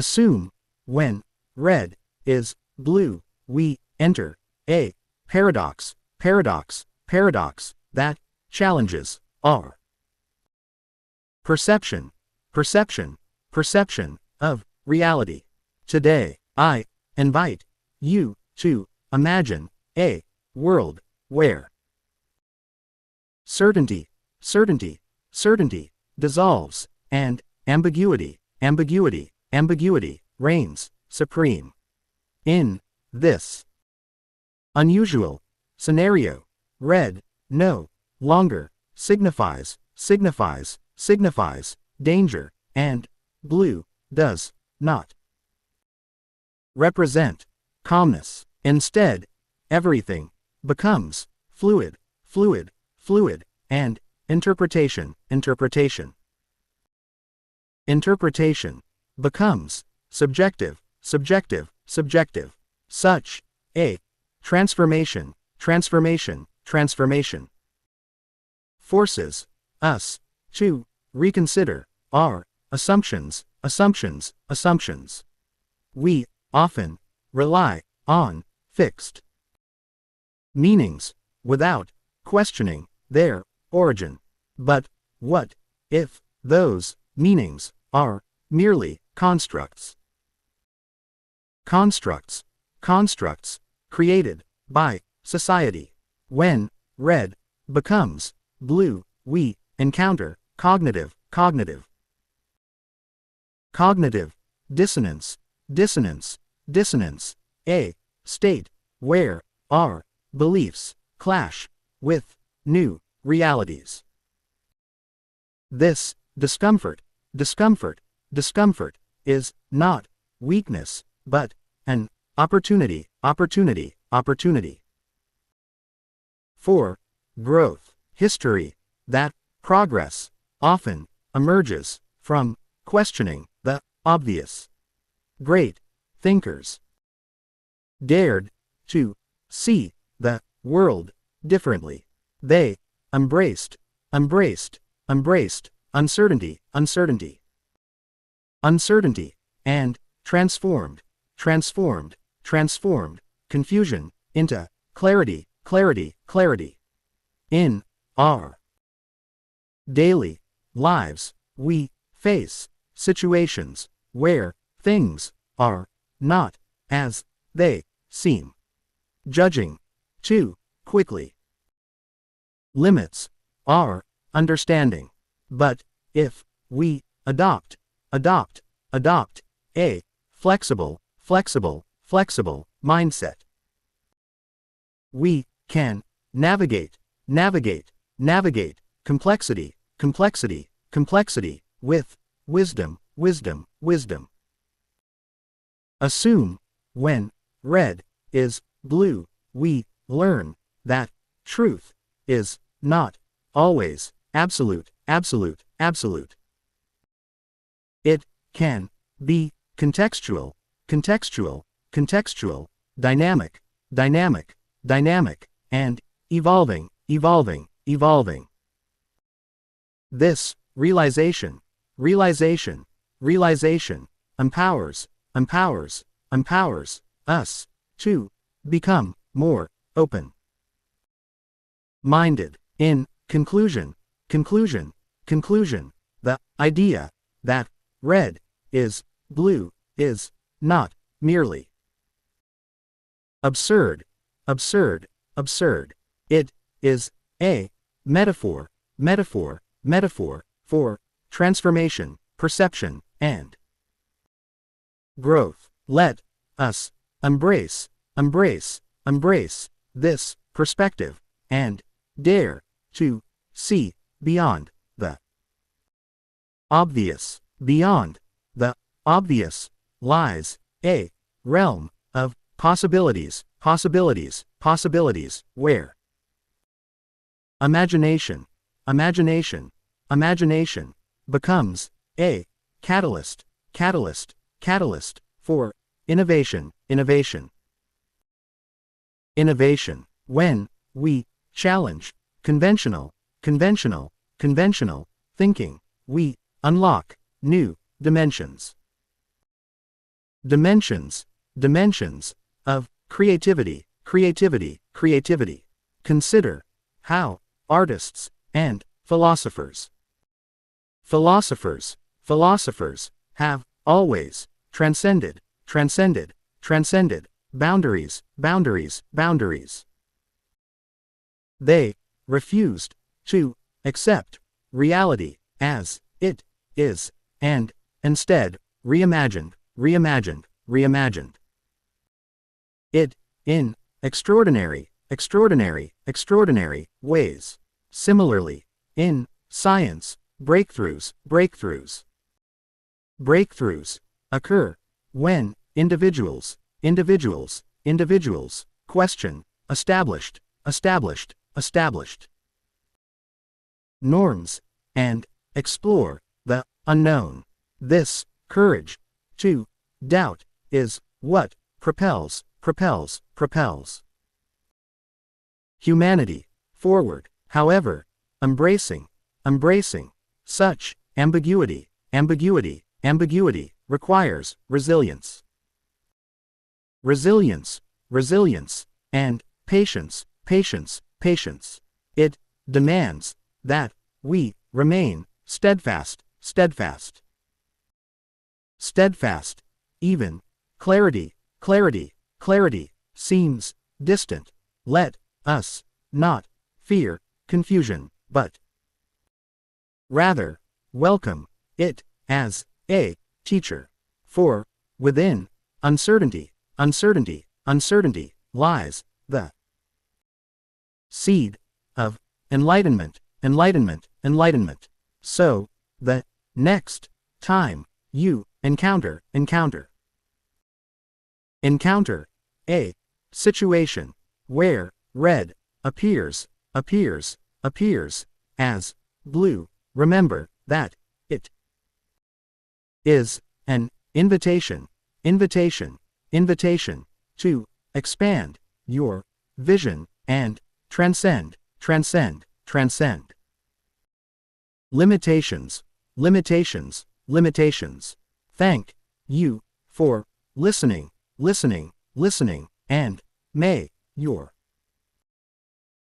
Assume, when red is blue, we enter a paradox, that challenges our perception of reality. Today, I invite you to imagine a world where certainty dissolves, and ambiguity reigns supreme. In this unusual scenario, red no longer signifies danger, and blue does not represent calmness. Instead, everything becomes fluid, and interpretation becomes subjective. Such a transformation forces us to reconsider our assumptions. We often rely on fixed meanings without questioning their origin. But what if those meanings are merely constructs created by society? When red becomes blue, we encounter cognitive dissonance, a state where our beliefs clash with new realities. This discomfort is not weakness, but an opportunity for growth. History that progress often emerges from questioning the obvious. Great thinkers dared to see the world differently. They embraced uncertainty, and transformed confusion into clarity. In our daily lives, we face situations where things are not as they seem. Judging too quickly limits our understanding. But if we adopt a flexible mindset, we can navigate complexity with wisdom. Assume, when red is blue, we learn that truth is not always absolute. It can be contextual, dynamic, and evolving. This realization empowers us to become more open-minded. In conclusion, the idea that red is blue is not merely absurd. It is a metaphor for transformation, perception, and growth. Let us embrace this perspective and dare to see beyond the obvious. Beyond the obvious lies a realm of possibilities where imagination becomes a catalyst for innovation. When we challenge conventional thinking, we unlock new dimensions. dimensions, dimensions, of creativity, creativity, creativity. Consider how artists and philosophers, philosophers, philosophers, have always transcended, transcended, transcended boundaries, boundaries, boundaries. They refused to accept reality as it is, and instead reimagined, reimagined, reimagined it in extraordinary, extraordinary, extraordinary ways. Similarly, in science, breakthroughs, breakthroughs, breakthroughs occur when individuals, individuals, individuals question established, established, established norms and explore the unknown. This courage to doubt is what propels, propels, propels humanity forward. However, embracing, embracing such ambiguity, ambiguity, ambiguity requires resilience. Resilience, resilience, and patience, patience, patience. It demands that we remain steadfast, steadfast, steadfast. Even clarity, clarity, clarity seems distant. Let us not fear confusion, but rather welcome it as a teacher. For within uncertainty, uncertainty, uncertainty lies the seed of enlightenment, enlightenment, enlightenment. So, the next time you encounter a situation where red appears as blue, remember that it is an invitation to expand your vision and transcend limitations. Thank you for listening, and may your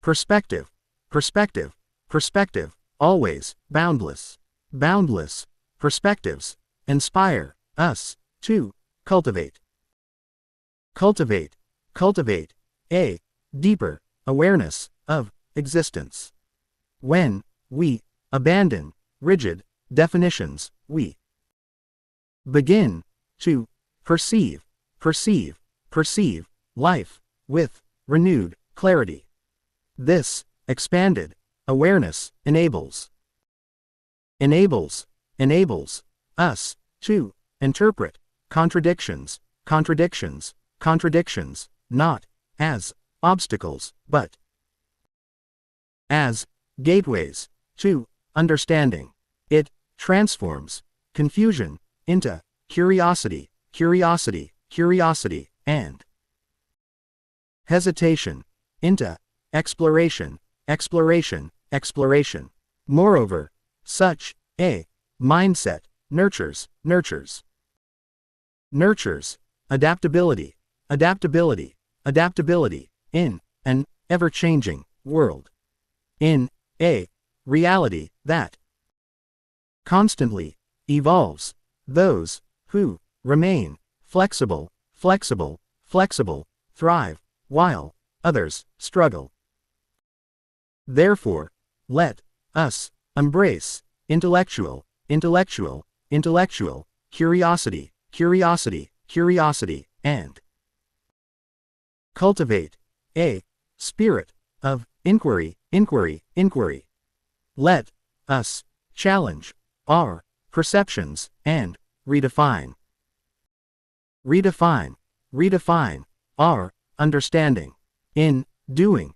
perspective, always boundless, perspectives inspire us to cultivate a deeper awareness of existence. When we abandon rigid definitions, we begin to perceive life with renewed clarity. This expanded awareness enables us to interpret contradictions, not as obstacles, but as gateways to understanding. It transforms confusion into curiosity, and hesitation into exploration. Moreover, such a mindset nurtures adaptability in an ever-changing world. In a reality that constantly evolves, those who remain flexible thrive, while others struggle. Therefore, let us embrace intellectual curiosity, and cultivate a spirit of inquiry. Let us challenge our perceptions and redefine our understanding. In doing